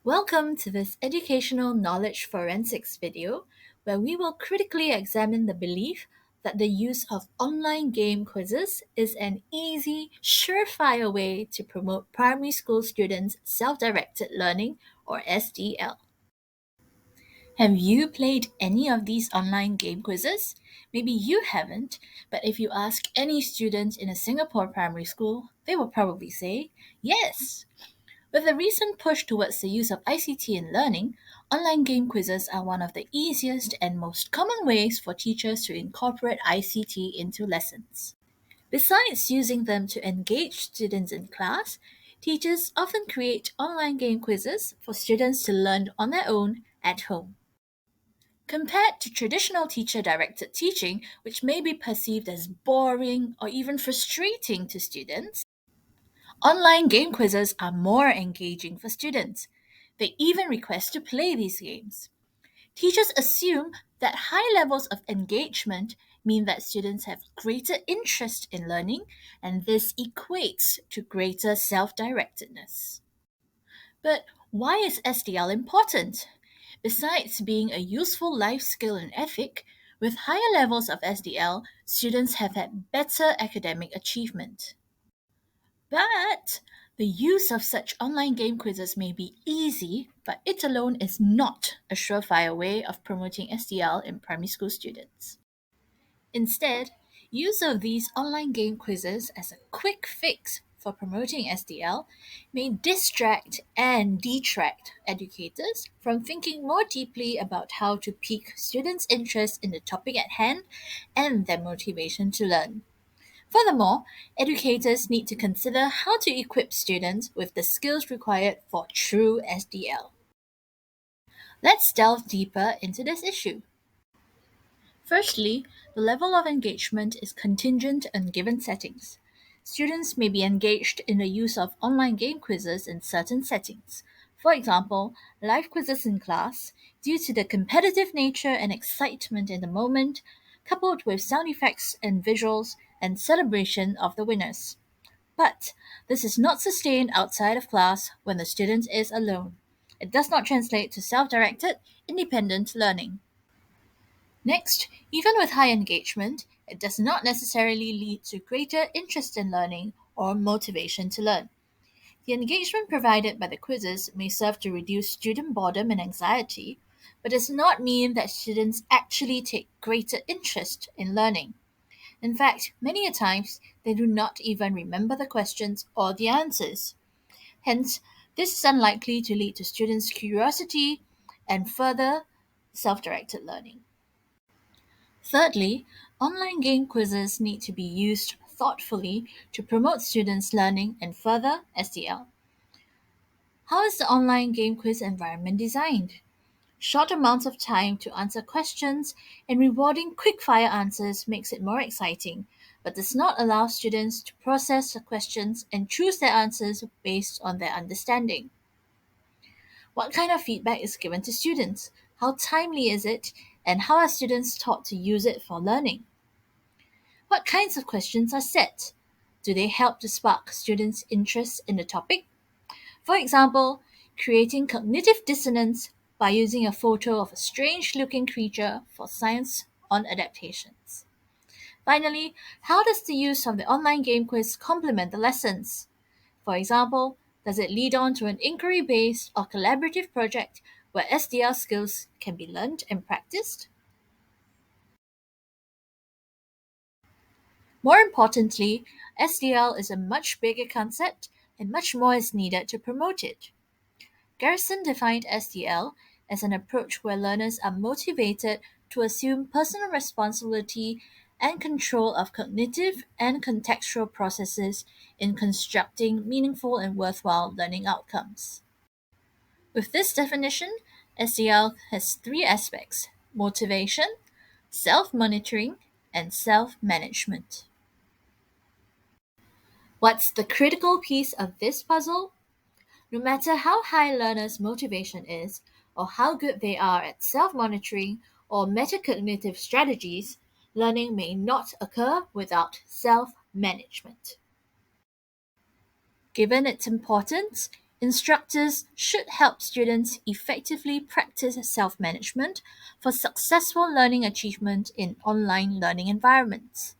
Welcome to this educational knowledge forensics video, where we will critically examine the belief that the use of online game quizzes is an easy, surefire way to promote primary school students' self-directed learning, or SDL. Have you played any of these online game quizzes? Maybe you haven't, but if you ask any student in a Singapore primary school, they will probably say yes. With the recent push towards the use of ICT in learning, online game quizzes are one of the easiest and most common ways for teachers to incorporate ICT into lessons. Besides using them to engage students in class, teachers often create online game quizzes for students to learn on their own at home. Compared to traditional teacher directed teaching, which may be perceived as boring or even frustrating to students, online game quizzes are more engaging for students. They even request to play these games. Teachers assume that high levels of engagement mean that students have greater interest in learning, and this equates to greater self directedness. But why is SDL important? Besides being a useful life skill and ethic, with higher levels of SDL, students have had better academic achievement. But the use of such online game quizzes may be easy, but it alone is not a surefire way of promoting SDL in primary school students. Instead, use of these online game quizzes as a quick fix for promoting SDL may distract and detract educators from thinking more deeply about how to pique students' interest in the topic at hand and their motivation to learn. Furthermore, educators need to consider how to equip students with the skills required for true SDL. Let's delve deeper into this issue. Firstly, the level of engagement is contingent on given settings. Students may be engaged in the use of online game quizzes in certain settings. For example, live quizzes in class, due to the competitive nature and excitement in the moment, coupled with sound effects and visuals and celebration of the winners. But this is not sustained outside of class when the student is alone. It does not translate to self directed, independent learning. Next, even with high engagement, it does not necessarily lead to greater interest in learning or motivation to learn. The engagement provided by the quizzes may serve to reduce student boredom and anxiety, but does not mean that students actually take greater interest in learning. In fact, many a times they do not even remember the questions or the answers. Hence, this is unlikely to lead to students' curiosity and further self directed learning. Thirdly, online game quizzes need to be used thoughtfully to promote students' learning and further SDL. How is the online game quiz environment designed? Short amounts of time to answer questions and rewarding quick-fire answers makes it more exciting, but does not allow students to process the questions and choose their answers based on their understanding. What kind of feedback is given to students? How timely is it? And how are students taught to use it for learning? What kinds of questions are set? Do they help to spark students' interest in the topic? For example, creating cognitive dissonance by using a photo of a strange looking creature for science on adaptations. Finally, how does the use of the online game quiz complement the lessons? For example, does it lead on to an inquiry based or collaborative project where SDL skills can be learned and practiced? More importantly, SDL is a much bigger concept and much more is needed to promote it. Garrison defined SDL as an approach where learners are motivated to assume personal responsibility and control of cognitive and contextual processes in constructing meaningful and worthwhile learning outcomes. With this definition, SDL has three aspects: motivation, self monitoring, and self management. What's the critical piece of this puzzle? No matter how high learners' motivation is, or how good they are at self monitoring or metacognitive strategies, learning may not occur without self management. Given its importance, Instructors should help students effectively practice self management for successful learning achievement in online learning environments.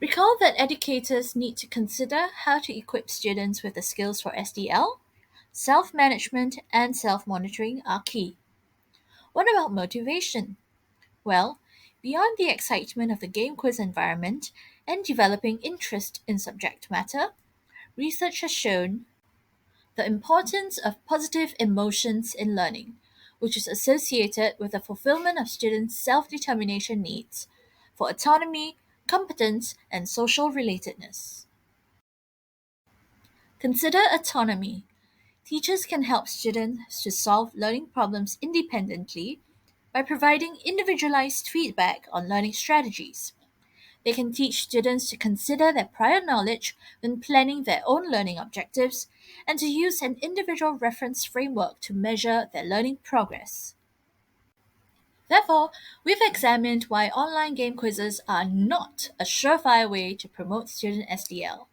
Recall that educators need to consider how to equip students with the skills for SDL, self management, and self monitoring are key. What about motivation? Well, beyond the excitement of the game quiz environment and developing interest in subject matter, research has shown the importance of positive emotions in learning, which is associated with the fulfillment of students' self determination needs for autonomy, competence, and social relatedness. Consider autonomy. Teachers can help students to solve learning problems independently by providing individualized feedback on learning strategies. They can teach students to consider their prior knowledge when planning their own learning objectives and to use an individual reference framework to measure their learning progress. Therefore, we've examined why online game quizzes are not a surefire way to promote student SDL.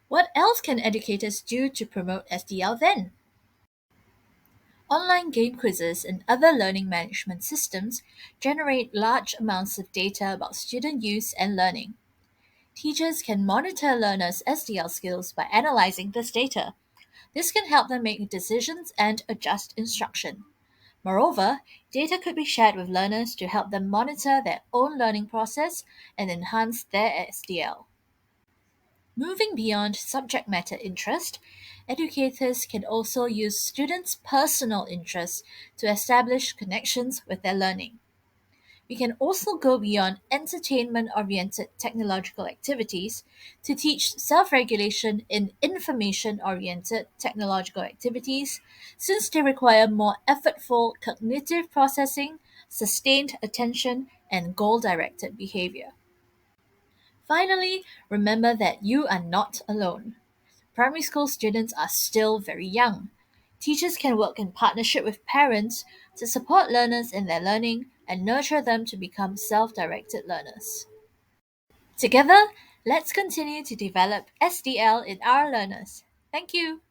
What else can educators do to promote SDL then? Online game quizzes and other learning management systems generate large amounts of data about student use and learning. Teachers can monitor learners' SDL skills by analyzing this data. This can help them make decisions and adjust instruction. Moreover, data could be shared with learners to help them monitor their own learning process and enhance their SDL. Moving beyond subject matter interest, educators can also use students' personal interests to establish connections with their learning. We can also go beyond entertainment oriented technological activities to teach self regulation in information oriented technological activities, since they require more effortful cognitive processing, sustained attention, and goal directed behavior. Finally, remember that you are not alone. Primary school students are still very young. Teachers can work in partnership with parents to support learners in their learning and nurture them to become self directed learners. Together, let's continue to develop SDL in our learners. Thank you.